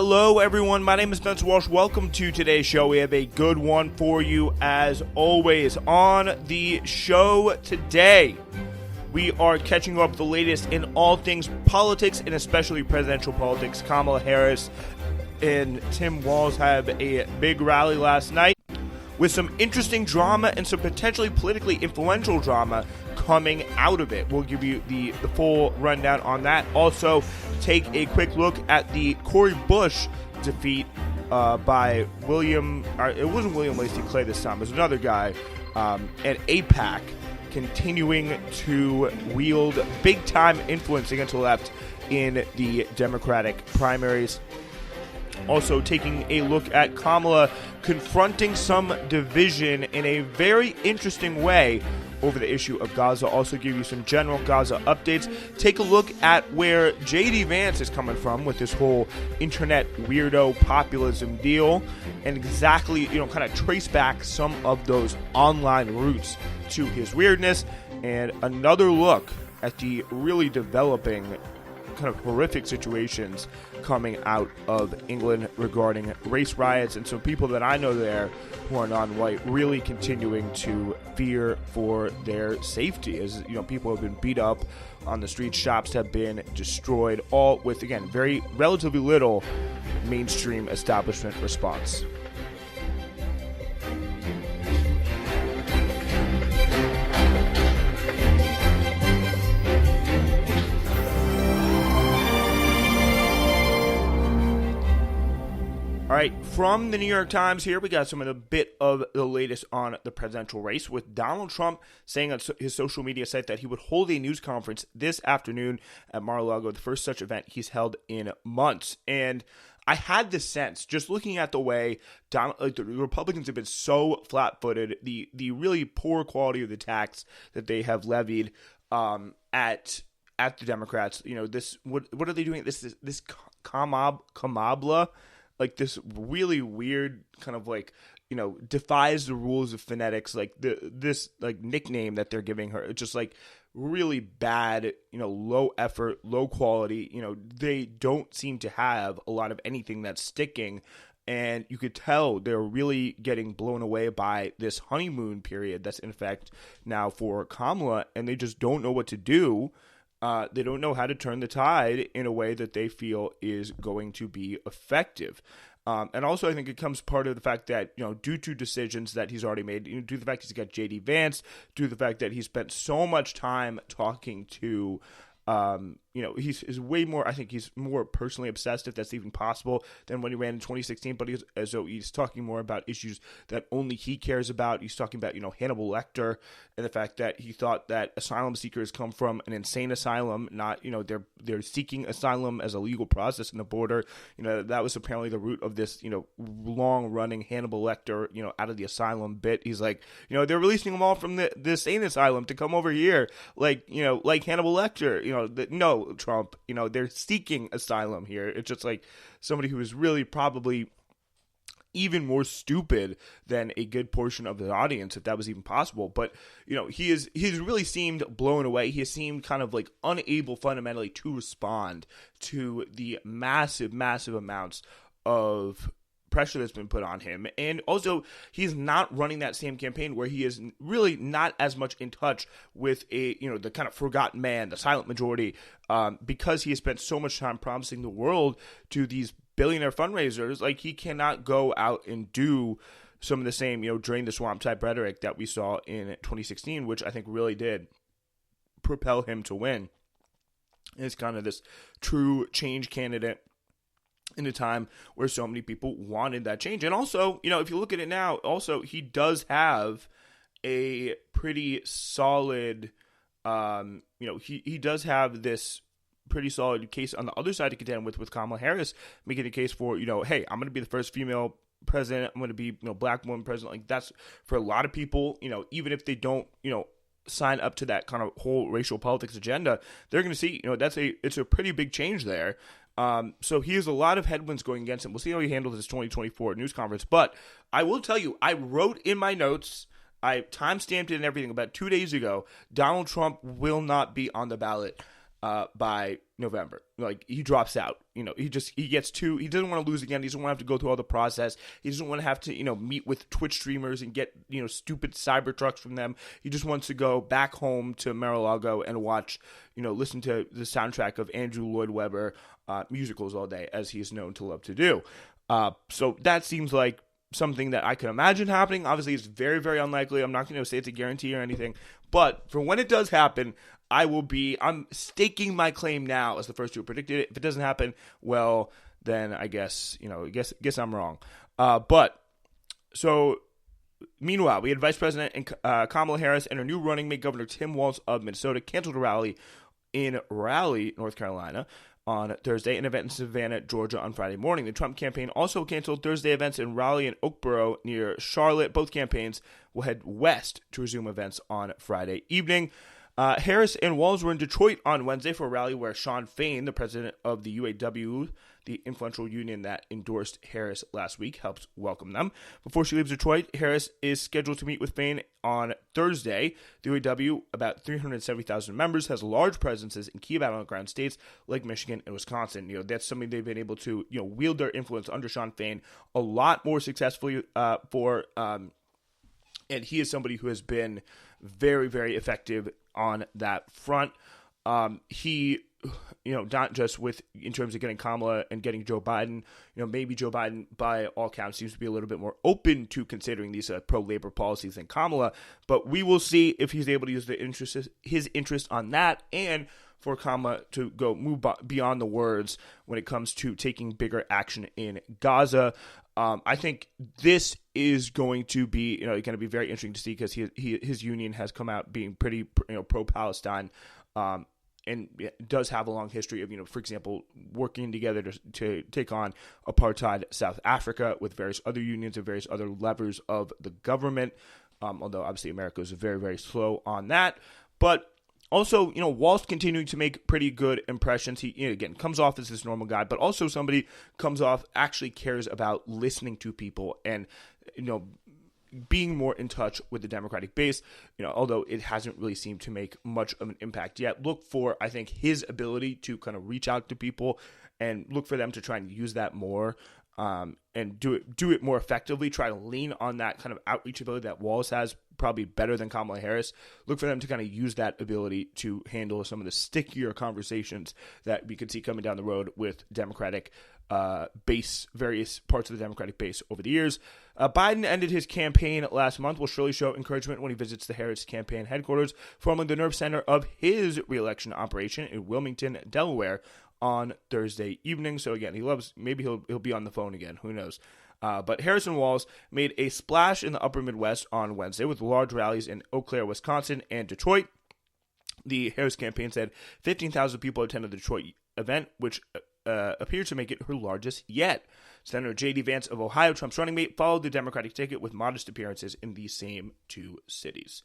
Hello, everyone. My name is Vance. Welcome to today's show. We have a good one for you, as always. On the show today, we are catching up the latest in all things politics, and especially presidential politics. Kamala Harris and Tim Walz had a big rally last night with some interesting drama and some potentially politically influential drama coming out of it. We'll give you the full rundown on that. Also, take a quick look at the Cori Bush defeat by William, it wasn't William Lacey Clay this time, it was another guy, at AIPAC, continuing to wield big-time influence against the left in the Democratic primaries. Also taking a look at Kamala confronting some division in a very interesting way over the issue of Gaza. Also give you some general Gaza updates. Take a look at where Vance is coming from with this whole internet weirdo populism deal, and exactly, kind of trace back some of those online roots to his weirdness, and another look at the really developing kind of horrific situations coming out of England regarding race riots, and some people that I know there who are non-white really continuing to fear for their safety, as people have been beat up on the streets, shops have been destroyed, all with, again, very relatively little mainstream establishment response. All right, from the New York Times here, we got some of the bit of the latest on the presidential race, with Donald Trump saying on his social media site that he would hold a news conference this afternoon at Mar-a-Lago, the first such event he's held in months. And I had this sense, just looking at the way the Republicans have been so flat-footed, the really poor quality of the tax that they have levied at the Democrats. This what are they doing? This Kamala. Like this really weird kind of defies the rules of phonetics, this nickname that they're giving her. It's just really bad, low effort, low quality. They don't seem to have a lot of anything that's sticking. And you could tell they're really getting blown away by this honeymoon period that's in effect now for Kamala, and they just don't know what to do. They don't know how to turn the tide in a way that they feel is going to be effective. And also, I think it comes part of the fact that, due to decisions that he's already made, due to the fact he's got J.D. Vance, due to the fact that he spent so much time talking to he's way more, I think he's more personally obsessed, if that's even possible, than when he ran in 2016, but he's talking more about issues that only he cares about. He's talking about, Hannibal Lecter, and the fact that he thought that asylum seekers come from an insane asylum, not, they're seeking asylum as a legal process in the border. That was apparently the root of this, long-running Hannibal Lecter, out of the asylum bit. He's like, they're releasing them all from the insane asylum to come over here, like Hannibal Lecter, no, Trump, they're seeking asylum here. It's just somebody who is really probably even more stupid than a good portion of the audience, if that was even possible. But, he's really seemed blown away. He has seemed kind of unable fundamentally to respond to the massive, massive amounts of pressure that's been put on him. And also, he's not running that same campaign where he is really not as much in touch with the kind of forgotten man, the silent majority, because he has spent so much time promising the world to these billionaire fundraisers. He cannot go out and do some of the same, drain the swamp type rhetoric that we saw in 2016, which I think really did propel him to win. It's kind of this true change candidate in a time where so many people wanted that change. And also, if you look at it now, also, he does have a pretty solid, he does have this pretty solid case on the other side to contend with Kamala Harris, making the case for, hey, I'm going to be the first female president. I'm going to be, black woman president. That's, for a lot of people, even if they don't, sign up to that kind of whole racial politics agenda, they're going to see, it's a pretty big change there. So he has a lot of headwinds going against him. We'll see how he handles his 2024 news conference. But I will tell you, I wrote in my notes, I timestamped it and everything about 2 days ago, Donald Trump will not be on the ballot by November. Like, he drops out. He gets too, he doesn't want to lose again. He doesn't want to have to go through all the process. He doesn't want to have to, meet with Twitch streamers and get, stupid cyber trucks from them. He just wants to go back home to Mar-a-Lago and watch, listen to the soundtrack of Andrew Lloyd Webber musicals all day, as he's known to love to do. So that seems like something that I can imagine happening. Obviously, it's very, very unlikely. I'm not going to say it's a guarantee or anything. But for when it does happen, I'm staking my claim now as the first to have predicted it. If it doesn't happen, well, then I guess I'm wrong. So meanwhile, we had Vice President and Kamala Harris and her new running mate, Governor Tim Walz of Minnesota, canceled a rally in Raleigh, North Carolina, on Thursday, an event in Savannah, Georgia on Friday morning. The Trump campaign also canceled Thursday events in Raleigh and Oakboro near Charlotte. Both campaigns will head west to resume events on Friday evening. Harris and Walz were in Detroit on Wednesday for a rally where Shawn Fain, the president of the UAW, the influential union that endorsed Harris last week, helped welcome them. Before she leaves Detroit, Harris is scheduled to meet with Fain on Thursday. The UAW, about 370,000 members, has large presences in key battleground states like Michigan and Wisconsin. That's something they've been able to, wield their influence under Shawn Fain a lot more successfully and he is somebody who has been very, very effective on that front. He, not just in terms of getting Kamala and getting Joe Biden, maybe Joe Biden, by all counts, seems to be a little bit more open to considering these pro-labor policies than Kamala, but we will see if he's able to use his interest on that, and for Kamala to move beyond the words when it comes to taking bigger action in Gaza. I think this is going to be, going to be very interesting to see, because his union has come out being pretty, pro-Palestine, and does have a long history of, for example, working together to take on apartheid South Africa with various other unions and various other levers of the government. Although obviously America is very, very slow on that, but also, Walz continuing to make pretty good impressions. He, again, comes off as this normal guy, but also somebody comes off actually cares about listening to people and, being more in touch with the Democratic base, although it hasn't really seemed to make much of an impact yet. Look for, I think, his ability to kind of reach out to people and look for them to try and use that more. And do it more effectively. Try to lean on that kind of outreach ability that Walz has, probably better than Kamala Harris. Look for them to kind of use that ability to handle some of the stickier conversations that we could see coming down the road with Democratic base, various parts of the Democratic base over the years. Biden ended his campaign last month. Will surely show encouragement when he visits the Harris campaign headquarters, formerly the nerve center of his re-election operation in Wilmington, Delaware, on Thursday evening. So again, maybe he'll be on the phone again. Who knows? But Harris and Walz made a splash in the upper Midwest on Wednesday with large rallies in Eau Claire, Wisconsin, and Detroit. The Harris campaign said 15,000 people attended the Detroit event, which appeared to make it her largest yet. Senator J.D. Vance of Ohio, Trump's running mate, followed the Democratic ticket with modest appearances in these same two cities.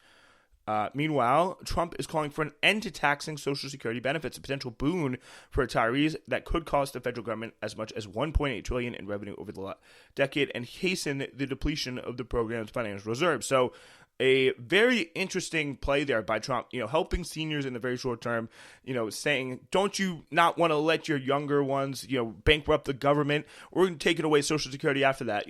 Meanwhile, Trump is calling for an end to taxing Social Security benefits, a potential boon for retirees that could cost the federal government as much as $1.8 trillion in revenue over the decade and hasten the depletion of the program's financial reserves. So, a very interesting play there by Trump, helping seniors in the very short term, saying, don't you not want to let your younger ones, bankrupt the government? We're going to take it away Social Security after that.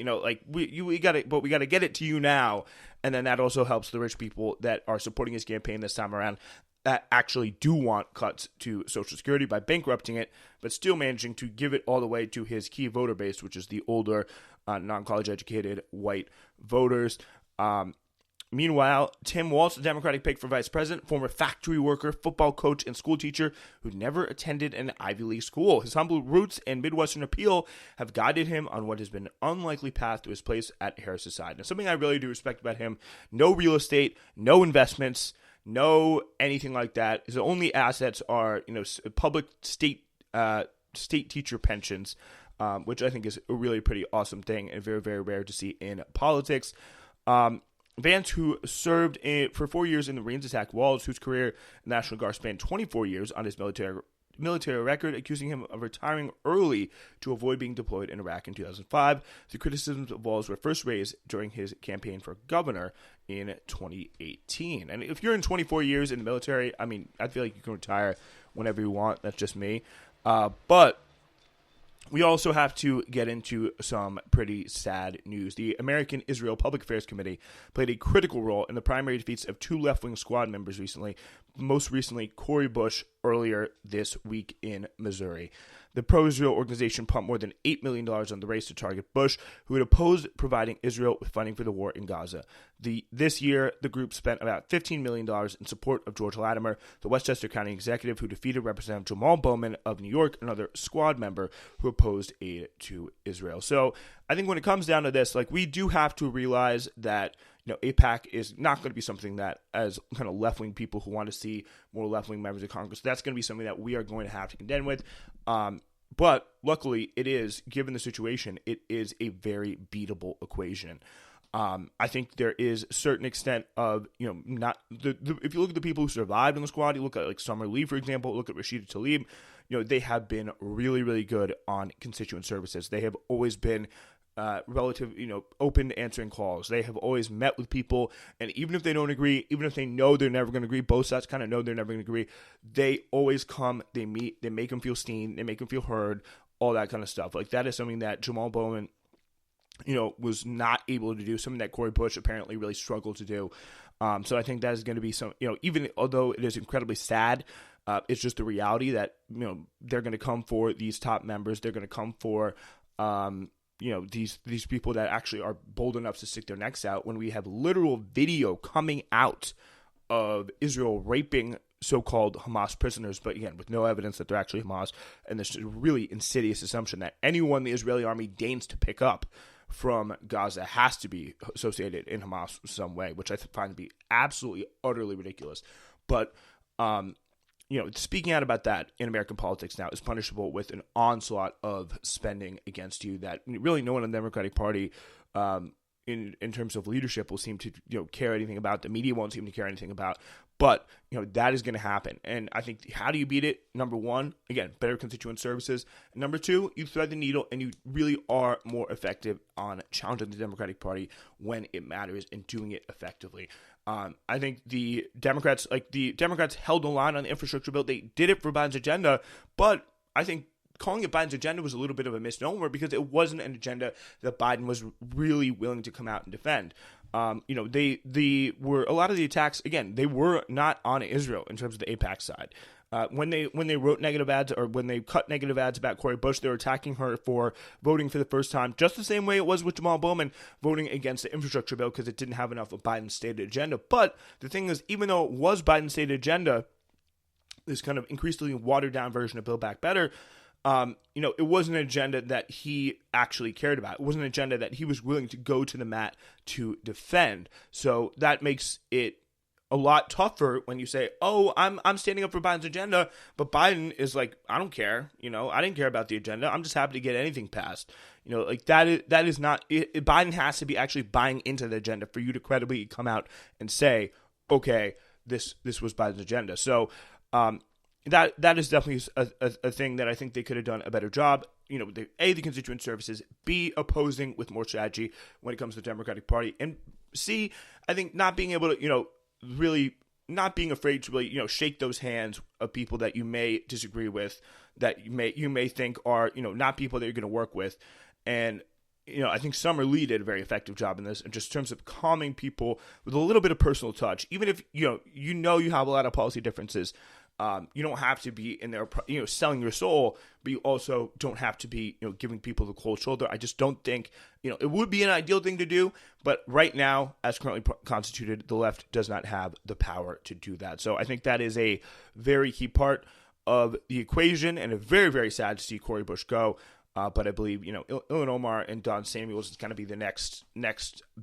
We got it, but we got to get it to you now. And then that also helps the rich people that are supporting his campaign this time around that actually do want cuts to Social Security by bankrupting it, but still managing to give it all the way to his key voter base, which is the older, non-college educated white voters. Meanwhile, Tim Walz, the Democratic pick for vice president, former factory worker, football coach, and school teacher who never attended an Ivy League school. His humble roots and Midwestern appeal have guided him on what has been an unlikely path to his place at Harris's side. Now, something I really do respect about him, no real estate, no investments, no anything like that. His only assets are, public state teacher pensions, which I think is a really pretty awesome thing and very, very rare to see in politics. Vance, who served for 4 years in the Marines, attacked Walz, whose career in the National Guard spanned 24 years, on his military record, accusing him of retiring early to avoid being deployed in Iraq in 2005. The criticisms of Walz were first raised during his campaign for governor in 2018. And if you're in 24 years in the military, I feel like you can retire whenever you want. That's just me. But we also have to get into some pretty sad news. The American Israel Public Affairs Committee played a critical role in the primary defeats of two left-wing squad members recently, most recently Cori Bush earlier this week in Missouri. The pro-Israel organization pumped more than $8 million on the race to target Bush, who had opposed providing Israel with funding for the war in Gaza. This year, the group spent about $15 million in support of George Latimer, the Westchester County executive who defeated Representative Jamal Bowman of New York, another squad member who opposed aid to Israel. So I think when it comes down to this, like, we do have to realize that AIPAC is not going to be something that, as kind of left-wing people who want to see more left-wing members of Congress, that's going to be something that we are going to have to contend with. But luckily, it is, given the situation, it is a very beatable equation. I think there is a certain extent of, not if you look at the people who survived in the squad, you look at like Summer Lee, for example, look at Rashida Tlaib, they have been really, really good on constituent services. They have always been open to answering calls. They have always met with people, and even if they don't agree, even if they know they're never going to agree, both sides kind of know they're never going to agree, they always come, they meet, they make them feel seen, they make them feel heard, all that kind of stuff. Like, that is something that Jamal Bowman, was not able to do, something that Cori Bush apparently really struggled to do. So I think that is going to be some, even although it is incredibly sad, it's just the reality that, they're going to come for these top members. They're going to come for, these people that actually are bold enough to stick their necks out, when we have literal video coming out of Israel raping so-called Hamas prisoners, but again, with no evidence that they're actually Hamas, and this really insidious assumption that anyone the Israeli army deigns to pick up from Gaza has to be associated in Hamas some way, which I find to be absolutely, utterly ridiculous. But, speaking out about that in American politics now is punishable with an onslaught of spending against you that really no one in the Democratic Party, in terms of leadership, will seem to care anything about. The media won't seem to care anything about. But that is going to happen. And I think, how do you beat it? Number one, again, better constituent services. Number two, you thread the needle, and you really are more effective on challenging the Democratic Party when it matters and doing it effectively. I think the Democrats held the line on the infrastructure bill. They did it for Biden's agenda, but I think calling it Biden's agenda was a little bit of a misnomer, because it wasn't an agenda that Biden was really willing to come out and defend. They were, a lot of the attacks, again, they were not on Israel in terms of the AIPAC side. When they wrote negative ads, or when they cut negative ads about Cori Bush, they were attacking her for voting for the first time, just the same way it was with Jamal Bowman voting against the infrastructure bill, because it didn't have enough of Biden's stated agenda. But the thing is, even though it was Biden's stated agenda, this kind of increasingly watered down version of Build Back Better, it wasn't an agenda that he actually cared about. It wasn't an agenda that he was willing to go to the mat to defend. So that makes it a lot tougher when you say, "Oh, I'm standing up for Biden's agenda," but Biden is like, "I don't care. I didn't care about the agenda. I'm just happy to get anything passed." That is not. Biden has to be actually buying into the agenda for you to credibly come out and say, "Okay, this was Biden's agenda." So, that is definitely a thing that I think they could have done a better job. The constituent services, B, opposing with more strategy when it comes to the Democratic Party, and C, I think not being able to, really not being afraid to really, shake those hands of people that you may disagree with, that you may think are, not people that you're going to work with. And, I think Summer Lee did a very effective job in this, in just terms of calming people with a little bit of personal touch. Even if, you have a lot of policy differences, you don't have to be in there, selling your soul, but you also don't have to be, giving people the cold shoulder. I just don't think, it would be an ideal thing to do, but right now, as currently constituted, the left does not have the power to do that. So I think that is a very key part of the equation, and it's very, very sad to see Cori Bush go. But I believe, Ilhan Omar and Don Samuels is going to be the next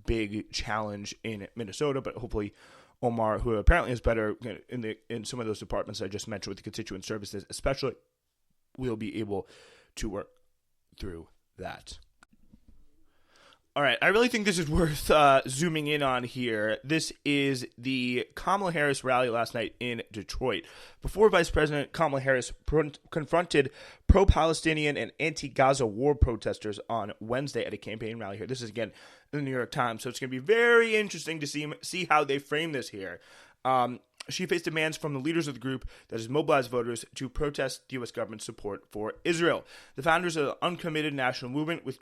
big challenge in Minnesota, but hopefully Omar, who apparently is better in some of those departments I just mentioned with the constituent services, especially, will be able to work through that. All right, I really think this is worth zooming in on here. This is the Kamala Harris rally last night in Detroit. Before Vice President Kamala Harris confronted pro-Palestinian and anti-Gaza war protesters on Wednesday at a campaign rally here. This is, again, in the New York Times, so it's going to be very interesting to see how they frame this here. She faced demands from the leaders of the group that has mobilized voters to protest the U.S. government's support for Israel. The founders of the Uncommitted National Movement, with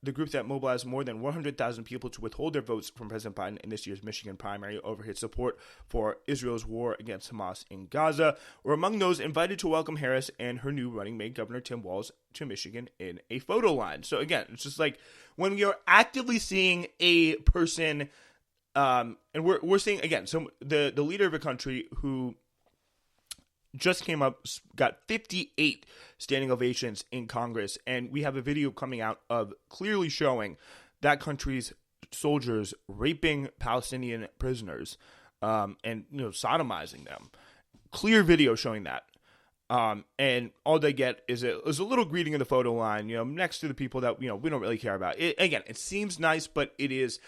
the group that mobilized more than 100,000 people to withhold their votes from President Biden in this year's Michigan primary over his support for Israel's war against Hamas in Gaza, were among those invited to welcome Harris and her new running mate, Governor Tim Walz, to Michigan in a photo line. So again, it's just like when you're actively seeing a person, and we're seeing, again, so the leader of a country who just came up, got 58 standing ovations in Congress, and we have a video coming out of clearly showing that country's soldiers raping Palestinian prisoners, and sodomizing them. Clear video showing that, and all they get is a little greeting in the photo line, next to the people that we don't really care about. Again, it seems nice, but it is,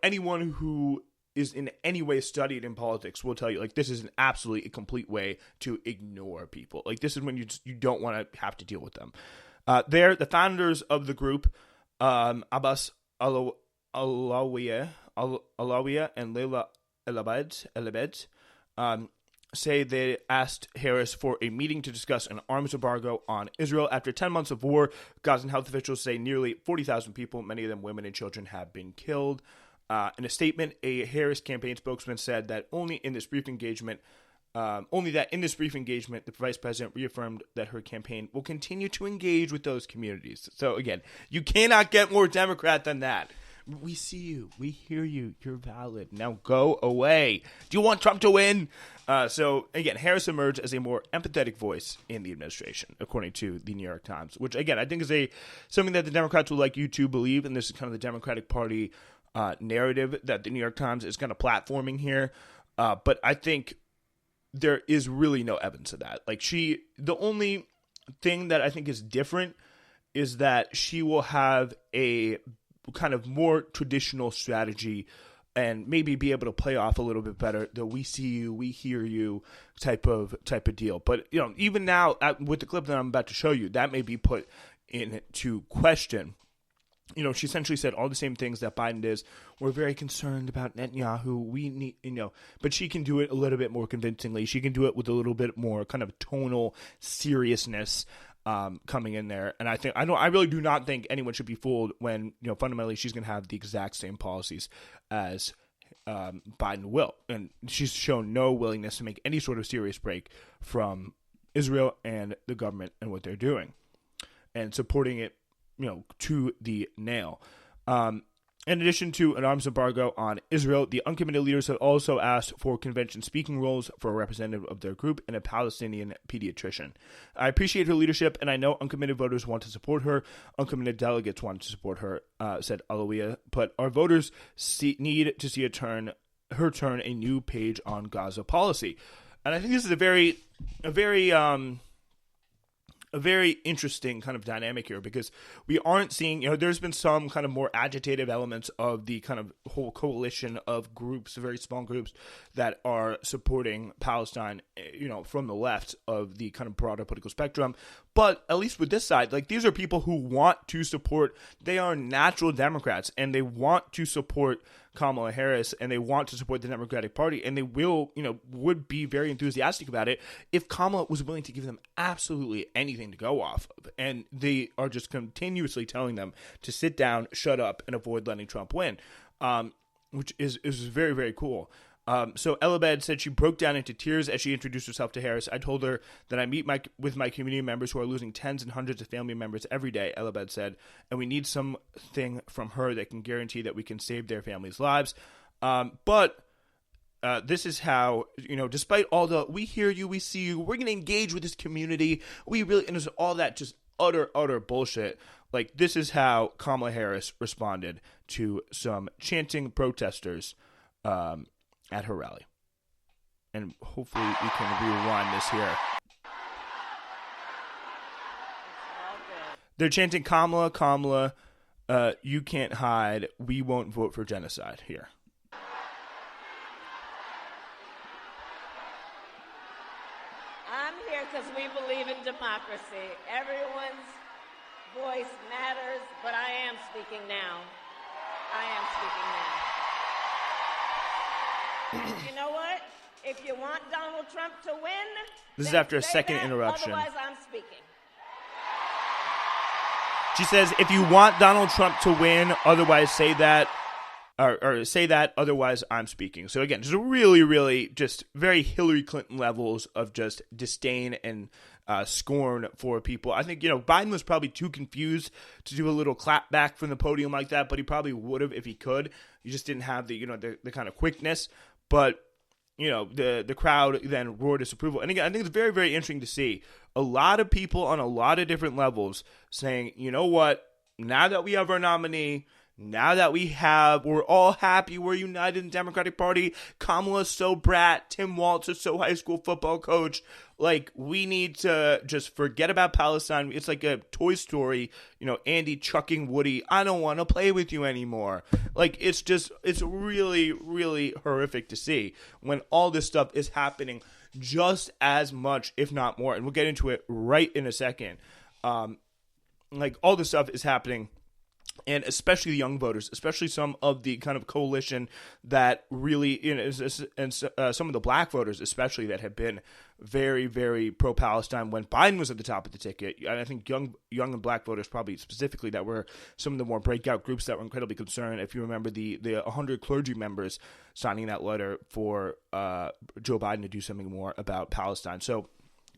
anyone who is in any way studied in politics will tell you, like, this is an absolutely a complete way to ignore people. Like, this is when you don't want to have to deal with them. The founders of the group, Abbas Alawiya and Leila Elabed, say they asked Harris for a meeting to discuss an arms embargo on Israel. After 10 months of war, Gazan health officials say nearly 40,000 people, many of them women and children, have been killed. In a statement, a Harris campaign spokesman said that only that in this brief engagement, the vice president reaffirmed that her campaign will continue to engage with those communities. So again, you cannot get more Democrat than that. We see you. We hear you. You're valid. Now go away. Do you want Trump to win? So again, Harris emerged as a more empathetic voice in the administration, according to the New York Times, which again, I think is something that the Democrats would like you to believe. And this is kind of the Democratic Party narrative that the New York Times is kind of platforming here. But I think there is really no evidence of that. Like, the only thing that I think is different is that she will have a kind of more traditional strategy and maybe be able to play off a little bit better the "we see you, we hear you" type of deal. But even now, with the clip that I'm about to show you, that may be put into question. She essentially said all the same things that Biden does. We're very concerned about Netanyahu. We need, but she can do it a little bit more convincingly. She can do it with a little bit more kind of tonal seriousness coming in there. And I really do not think anyone should be fooled when, fundamentally she's going to have the exact same policies as Biden will. And she's shown no willingness to make any sort of serious break from Israel and the government and what they're doing and supporting it, to the nail. In addition to an arms embargo on Israel, the uncommitted leaders have also asked for convention speaking roles for a representative of their group and a Palestinian pediatrician. I appreciate her leadership, and I know uncommitted voters want to support her. Uncommitted delegates want to support her, said Alawiya. But our voters need to see her turn a new page on Gaza policy. And I think this is a very interesting kind of dynamic here, because we aren't seeing, there's been some kind of more agitative elements of the kind of whole coalition of groups, very small groups that are supporting Palestine, from the left of the kind of broader political spectrum. But at least with this side, like, these are people who want to support, they are natural Democrats, and they want to support Kamala Harris, and they want to support the Democratic Party, and they would be very enthusiastic about it if Kamala was willing to give them absolutely anything to go off of. And they are just continuously telling them to sit down, shut up, and avoid letting Trump win, which is very, very cool. So Elabed said she broke down into tears as she introduced herself to Harris. I told her that I meet with my community members who are losing tens and hundreds of family members every day, Elabed said, and we need something from her that can guarantee that we can save their families' lives. But this is how, despite all the "we hear you, we see you, we're going to engage with this community, and it's all that just utter bullshit. Like, this is how Kamala Harris responded to some chanting protesters at her rally. And hopefully we can rewind this here. They're chanting, "Kamala, Kamala, you can't hide. We won't vote for genocide" here. I'm here because we believe in democracy. Everyone's voice matters, but I am speaking now. You know what? If you want Donald Trump to win, this is after a second that, interruption. Otherwise, I'm speaking. She says, if you want Donald Trump to win, otherwise say that, or say that, otherwise I'm speaking. So again, just really, really just very Hillary Clinton levels of just disdain and scorn for people. I think, Biden was probably too confused to do a little clap back from the podium like that, but he probably would have if he could. He just didn't have the, the kind of quickness. But, the crowd then roared disapproval. And again, I think it's very, very interesting to see a lot of people on a lot of different levels saying, you know what, now that we have our nominee, now that we're all happy, we're united in the Democratic Party, Kamala's so brat, Tim Walz is so high school football coach, like, we need to just forget about Palestine. It's like a Toy Story, Andy chucking Woody, I don't want to play with you anymore. Like, it's really, really horrific to see when all this stuff is happening just as much, if not more. And we'll get into it right in a second. Like, all this stuff is happening. And especially the young voters, especially some of the kind of coalition that really, and some of the black voters, especially, that have been very, very pro-Palestine when Biden was at the top of the ticket. And I think young and black voters, probably specifically, that were some of the more breakout groups that were incredibly concerned. If you remember the 100 clergy members signing that letter for Joe Biden to do something more about Palestine. So,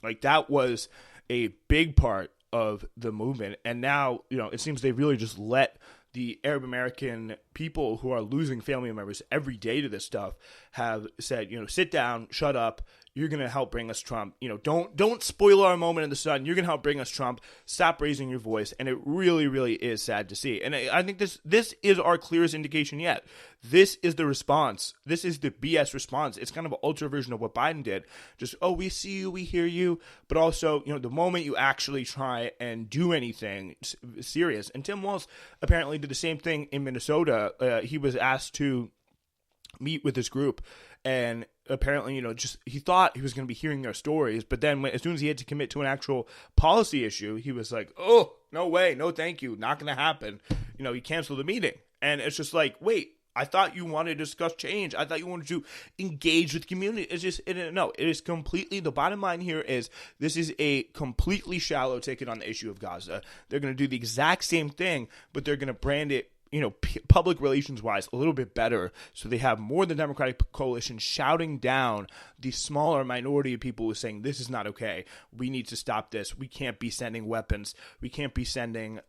like, that was a big part of the movement. And now, it seems they really just let the Arab American people who are losing family members every day to this stuff have said, sit down, shut up. You're going to help bring us Trump. Don't spoil our moment in the sun. You're going to help bring us Trump. Stop raising your voice. And it really, really is sad to see. And I think this is our clearest indication yet. This is the response. This is the BS response. It's kind of an ultra version of what Biden did. Just, we see you, we hear you. But also, the moment you actually try and do anything serious. And Tim Walz apparently did the same thing in Minnesota. He was asked to meet with this group, and apparently, he thought he was going to be hearing their stories, but then as soon as he had to commit to an actual policy issue, he was like, oh, no way, no thank you, not going to happen. He canceled the meeting. And it's just like, wait, I thought you wanted to discuss change. I thought you wanted to engage with the community. It's just, no, it is completely, the bottom line here is this is a completely shallow ticket on the issue of Gaza. They're going to do the exact same thing, but they're going to brand it, public relations wise, a little bit better. So they have more than Democratic coalition shouting down the smaller minority of people who are saying, this is not okay. We need to stop this. We can't be sending weapons. We can't be sending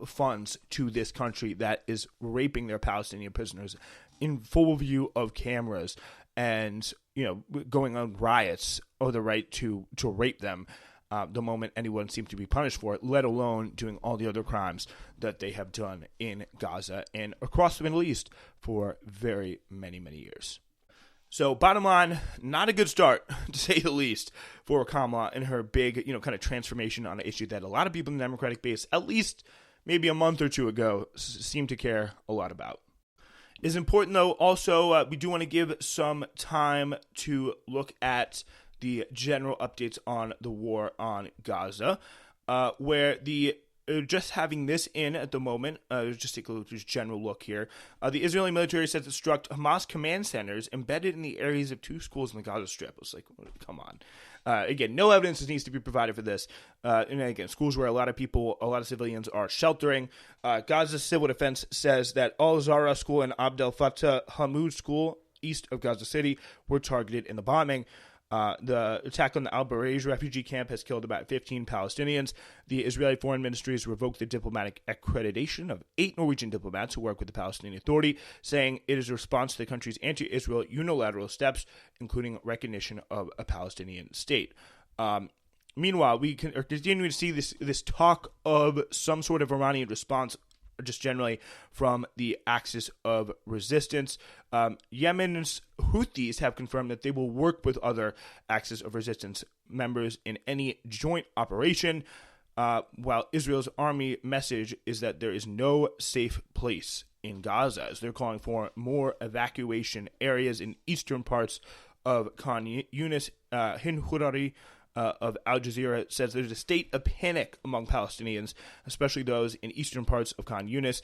funds to this country that is raping their Palestinian prisoners in full view of cameras and, going on riots or the right to rape them. The moment anyone seems to be punished for it, let alone doing all the other crimes that they have done in Gaza and across the Middle East for very many, many years. So bottom line, not a good start, to say the least, for Kamala and her big, kind of transformation on an issue that a lot of people in the Democratic base, at least maybe a month or two ago, seem to care a lot about. It's important, though, also, we do want to give some time to look at the general updates on the war on Gaza, where just having this in at the moment, just take a look, just general look here. The Israeli military says it struck Hamas command centers embedded in the areas of 2 schools in the Gaza Strip. I was like, come on. Again, no evidence needs to be provided for this. And again, schools where a lot of civilians are sheltering. Gaza Civil Defense says that Al-Zahra School and Abdel Fattah Hamoud School, east of Gaza City, were targeted in the bombing. The attack on the Al-Barej refugee camp has killed about 15 Palestinians. The Israeli Foreign Ministry has revoked the diplomatic accreditation of 8 Norwegian diplomats who work with the Palestinian Authority, saying it is a response to the country's anti-Israel unilateral steps, including recognition of a Palestinian state. Meanwhile, we are continuing to see this talk of some sort of Iranian response, just generally from the axis of resistance. Yemen's Houthis have confirmed that they will work with other axis of resistance members in any joint operation, while Israel's army message is that there is no safe place in Gaza, as they're calling for more evacuation areas in eastern parts of Khan Yunis. Hind Hurari of Al Jazeera says there's a state of panic among Palestinians, especially those in eastern parts of Khan Yunis,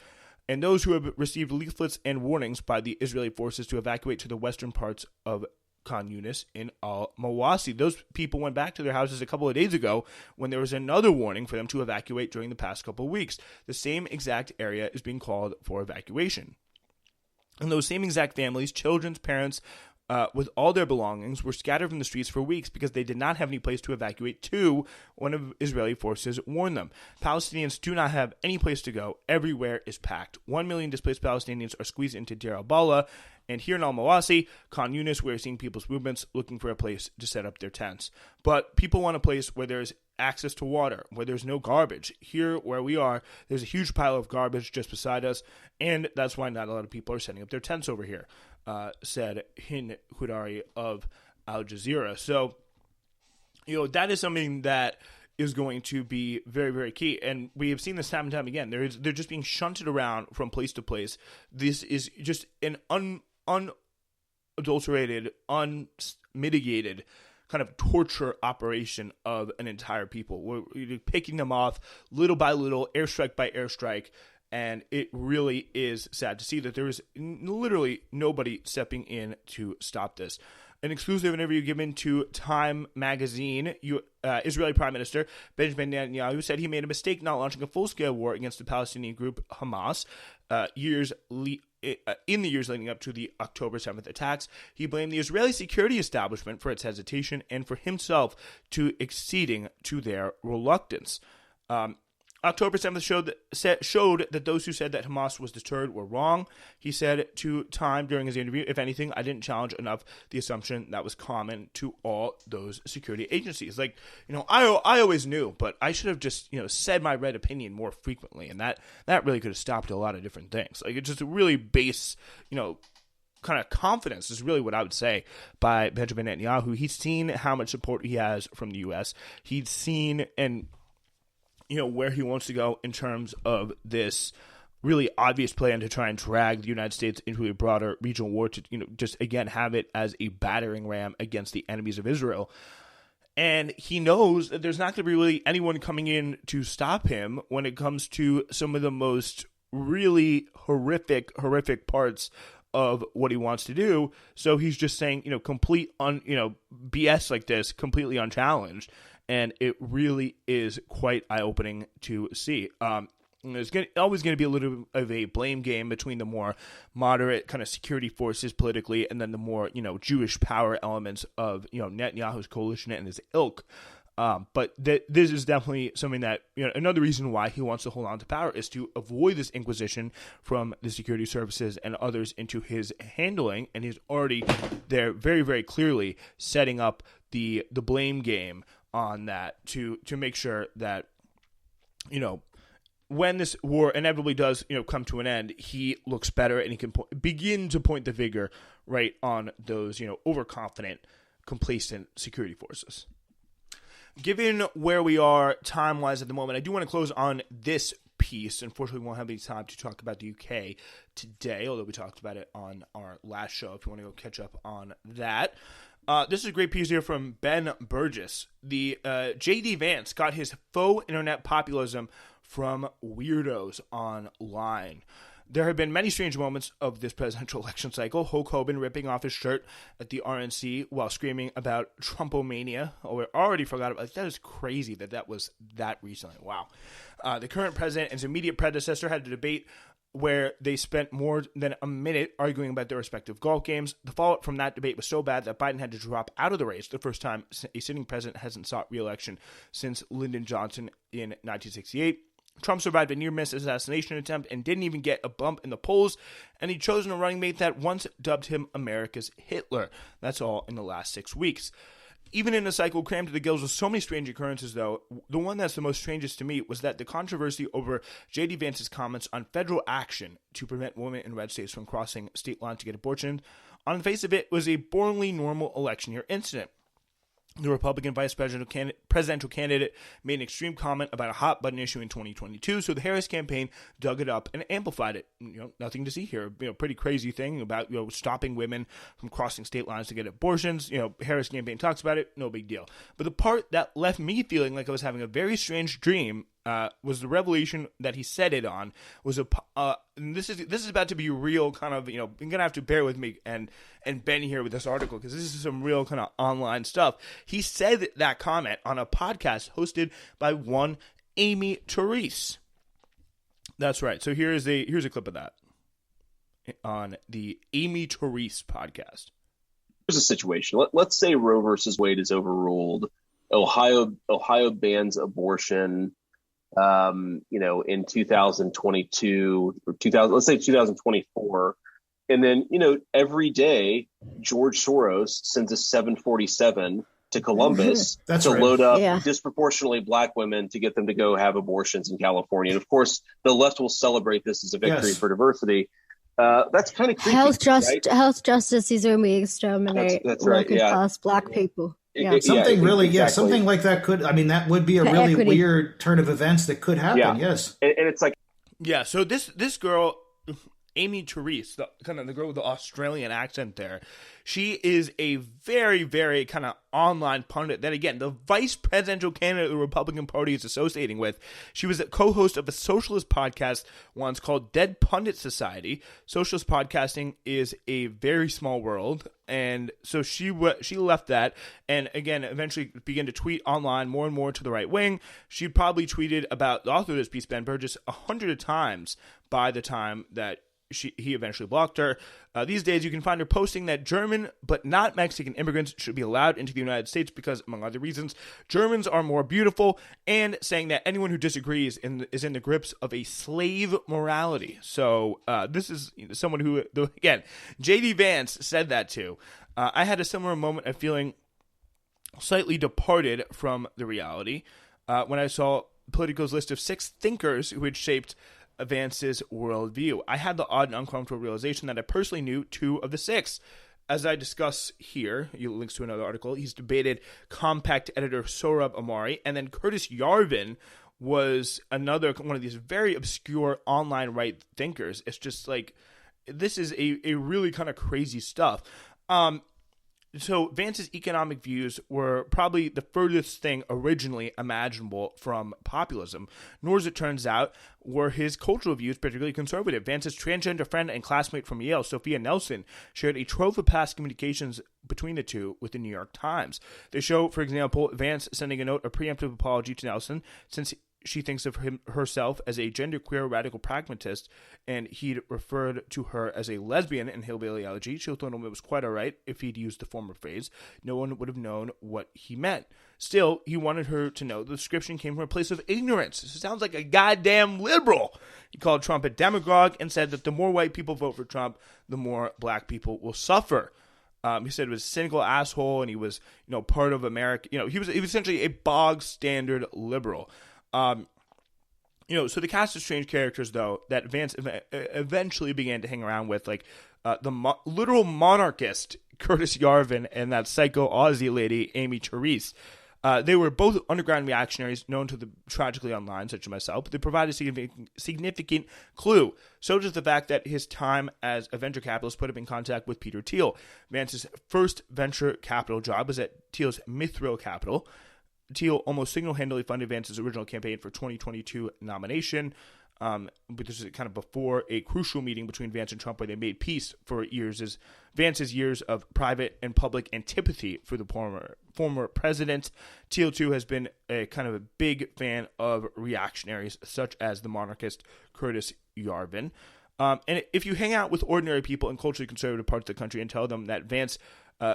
and those who have received leaflets and warnings by the Israeli forces to evacuate to the western parts of Khan Yunis in al-Mawasi. Those people went back to their houses a couple of days ago when there was another warning for them to evacuate during the past couple of weeks. The same exact area is being called for evacuation. And those same exact families, children's parents, with all their belongings, were scattered from the streets for weeks because they did not have any place to evacuate to when Israeli forces warned them. Palestinians do not have any place to go. Everywhere is packed. 1 million displaced Palestinians are squeezed into Deir al-Balah, and here in al-Mawasi, Khan Yunis, we're seeing people's movements looking for a place to set up their tents. But people want a place where there's access to water, where there's no garbage. Here, where we are, there's a huge pile of garbage just beside us, and that's why not a lot of people are setting up their tents over here, said Hind Khudari of Al Jazeera. So, that is something that is going to be very, very key. And we have seen this time and time again. They're just being shunted around from place to place. This is just an unadulterated, unmitigated kind of torture operation of an entire people. We're picking them off little by little, airstrike by airstrike, and it really is sad to see that there is literally nobody stepping in to stop this. An exclusive interview given to Time magazine, Israeli Prime Minister Benjamin Netanyahu said he made a mistake not launching a full-scale war against the Palestinian group Hamas in the years leading up to the October 7th attacks. He blamed the Israeli security establishment for its hesitation and for himself to acceding to their reluctance. October 7th showed that those who said that Hamas was deterred were wrong. He said to Time during his interview, if anything, I didn't challenge enough the assumption that was common to all those security agencies. I always knew, but I should have just, said my red opinion more frequently, and that really could have stopped a lot of different things. It's just a really base, kind of confidence is really what I would say by Benjamin Netanyahu. He's seen how much support he has from the U.S. He's seen and where he wants to go in terms of this really obvious plan to try and drag the United States into a broader regional war to, just again have it as a battering ram against the enemies of Israel. And he knows that there's not going to be really anyone coming in to stop him when it comes to some of the most really horrific parts of what he wants to do. So he's just saying, complete BS like this, completely unchallenged. And it really is quite eye-opening to see. There's always going to be a little bit of a blame game between the more moderate kind of security forces politically and then the more, Jewish power elements of, Netanyahu's coalition and his ilk. But this is definitely something that, another reason why he wants to hold on to power is to avoid this inquisition from the security services and others into his handling. And he's already there very, very clearly setting up the blame game on that to make sure that, when this war inevitably does, come to an end, he looks better and he can begin to point the finger right on those, overconfident, complacent security forces. Given where we are time-wise at the moment, I do want to close on this piece. Unfortunately, we won't have any time to talk about the UK today, although we talked about it on our last show if you want to go catch up on that. This is a great piece here from Ben Burgess. The J.D. Vance got his faux internet populism from weirdos online. There have been many strange moments of this presidential election cycle. Hulk Hogan ripping off his shirt at the RNC while screaming about Trumpomania. Oh, we already forgot about that. Is crazy that was that recently. Wow. The current president and his immediate predecessor had a debate where they spent more than a minute arguing about their respective golf games. The fallout from that debate was so bad that Biden had to drop out of the race, the first time a sitting president hasn't sought re-election since Lyndon Johnson in 1968. Trump survived a near-miss assassination attempt and didn't even get a bump in the polls, and he'd chosen a running mate that once dubbed him America's Hitler. That's all in the last 6 weeks. Even in a cycle crammed to the gills with so many strange occurrences, though, the one that's the most strangest to me was that the controversy over J.D. Vance's comments on federal action to prevent women in red states from crossing state lines to get abortions, on the face of it, was a boringly normal election year incident. The Republican vice presidential candidate made an extreme comment about a hot-button issue in 2022, so the Harris campaign dug it up and amplified it. Nothing to see here. Pretty crazy thing about, stopping women from crossing state lines to get abortions. Harris campaign talks about it, no big deal. But the part that left me feeling like I was having a very strange dream was the revelation that he said it on was and this is about to be real kind of, you're gonna have to bear with me and Ben here with this article, because this is some real kind of online stuff. He said that comment on a podcast hosted by one Amy Therese. That's right. So here's a clip of that on the Amy Therese podcast. Here's a situation. Let's say Roe versus Wade is overruled. Ohio bans abortion, in 2022 or let's say 2024. And then, every day George Soros sends a 747 to Columbus to load up disproportionately black women to get them to go have abortions in California. And of course, the left will celebrate this as a victory for diversity. That's kind of creepy. Health justice is when we exterminate working class black people. Something like that could. I mean, that would be a really weird turn of events that could happen. Yes, and it's like, So this girl, Amy Therese, the girl with the Australian accent there, she is a very, very kind of online pundit that, again, the vice presidential candidate the Republican Party is associating with. She was a co-host of a socialist podcast once called Dead Pundit Society. Socialist podcasting is a very small world, and so she left that, and again, eventually began to tweet online more and more to the right wing. She probably tweeted about the author of this piece, Ben Burgess, 100 times by the time that he eventually blocked her. These days, you can find her posting that German but not Mexican immigrants should be allowed into the United States because, among other reasons, Germans are more beautiful, and saying that anyone who disagrees is in the grips of a slave morality. So this is someone who, again, J.D. Vance said that too. I had a similar moment of feeling slightly departed from the reality when I saw Politico's list of 6 thinkers who had shaped Vance's worldview. I had the odd and uncomfortable realization that I personally knew 2 of the 6. As I discuss here, links to another article, he's debated Compact editor Sohrab Ahmari, and then Curtis Yarvin was another one of these very obscure online right thinkers. It's just like, this is a really kind of crazy stuff. So Vance's economic views were probably the furthest thing originally imaginable from populism, nor, as it turns out, were his cultural views particularly conservative. Vance's transgender friend and classmate from Yale, Sophia Nelson, shared a trove of past communications between the two with the New York Times. They show, for example, Vance sending a note of preemptive apology to Nelson, since she thinks of herself as a genderqueer radical pragmatist, and he'd referred to her as a lesbian in Hillbilly Elegy. She told him it was quite all right if he'd used the former phrase. No one would have known what he meant. Still, he wanted her to know the description came from a place of ignorance. This sounds like a goddamn liberal. He called Trump a demagogue and said that the more white people vote for Trump, the more black people will suffer. He said it was a cynical asshole, and he was, part of America. He was essentially a bog standard liberal. So the cast of strange characters, though, that Vance eventually began to hang around with, like the literal monarchist Curtis Yarvin and that psycho Aussie lady Amy Therese. They were both underground reactionaries known to the tragically online, such as myself, but they provided a significant clue. So does the fact that his time as a venture capitalist put him in contact with Peter Thiel. Vance's first venture capital job was at Thiel's Mithril Capital. Thiel almost single-handedly funded Vance's original campaign for 2022 nomination, but this is kind of before a crucial meeting between Vance and Trump where they made peace for Vance's years of private and public antipathy for the former president. Thiel, too, has been a kind of a big fan of reactionaries such as the monarchist Curtis Yarvin. And if you hang out with ordinary people in culturally conservative parts of the country and tell them that Vance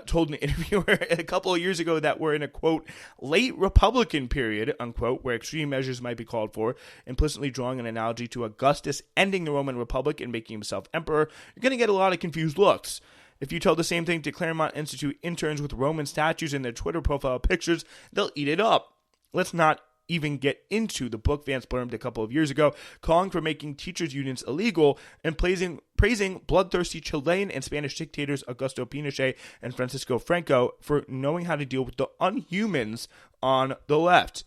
told an interviewer a couple of years ago that we're in a, quote, late Republican period, unquote, where extreme measures might be called for, implicitly drawing an analogy to Augustus ending the Roman Republic and making himself emperor, you're going to get a lot of confused looks. If you tell the same thing to Claremont Institute interns with Roman statues in their Twitter profile pictures, they'll eat it up. Let's not even get into the book Vance blurbed a couple of years ago, calling for making teachers' unions illegal and praising bloodthirsty Chilean and Spanish dictators Augusto Pinochet and Francisco Franco for knowing how to deal with the unhumans on the left.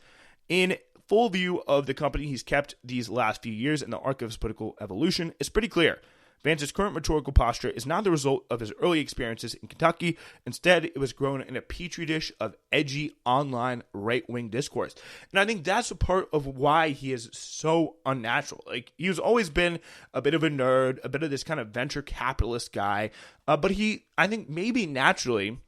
In full view of the company he's kept these last few years and the arc of his political evolution, it's pretty clear. Vance's current rhetorical posture is not the result of his early experiences in Kentucky. Instead, it was grown in a petri dish of edgy online right-wing discourse. And I think that's a part of why he is so unnatural. Like, he's always been a bit of a nerd, a bit of this kind of venture capitalist guy, but he, I think maybe naturally,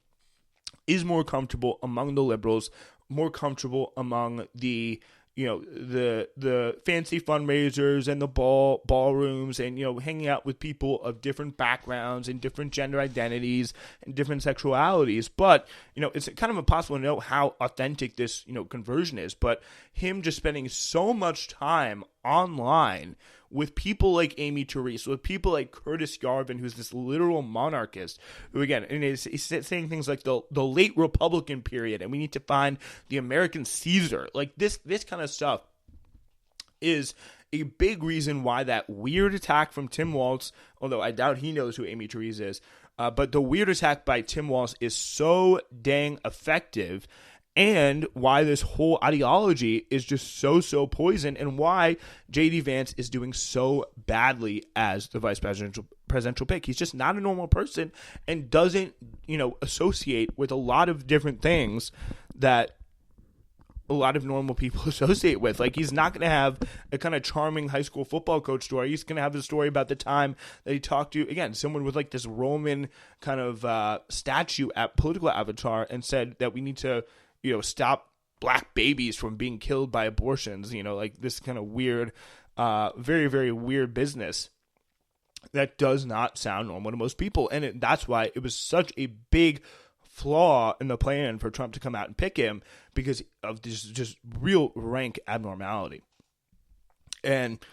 is more comfortable among the liberals, more comfortable among the the fancy fundraisers and the ballrooms and, hanging out with people of different backgrounds and different gender identities and different sexualities. But, it's kind of impossible to know how authentic this, conversion is. But him just spending so much time online with people like Amy Therese, with people like Curtis Yarvin, who's this literal monarchist, who again, and he's saying things like the late Republican period, and we need to find the American Caesar. Like this kind of stuff is a big reason why that weird attack from Tim Walz, although I doubt he knows who Amy Therese is, but the weird attack by Tim Walz is so dang effective, and why this whole ideology is just so poison, and why J.D. Vance is doing so badly as the vice presidential pick. He's just not a normal person and doesn't, associate with a lot of different things that a lot of normal people associate with. Like, he's not going to have a kind of charming high school football coach story. He's going to have the story about the time that he talked to, again, someone with like this Roman kind of statue political avatar and said that we need to, stop black babies from being killed by abortions, like this kind of weird, very, very weird business that does not sound normal to most people. And that's why it was such a big flaw in the plan for Trump to come out and pick him, because of this just real rank abnormality. And,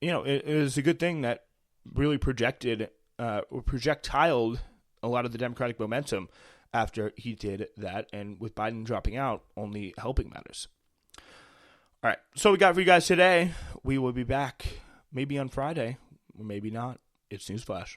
it is a good thing that really projectiled a lot of the Democratic momentum after he did that, and with Biden dropping out, only helping matters. All right, so we got for you guys today. We will be back maybe on Friday, or maybe not. It's Newsflash.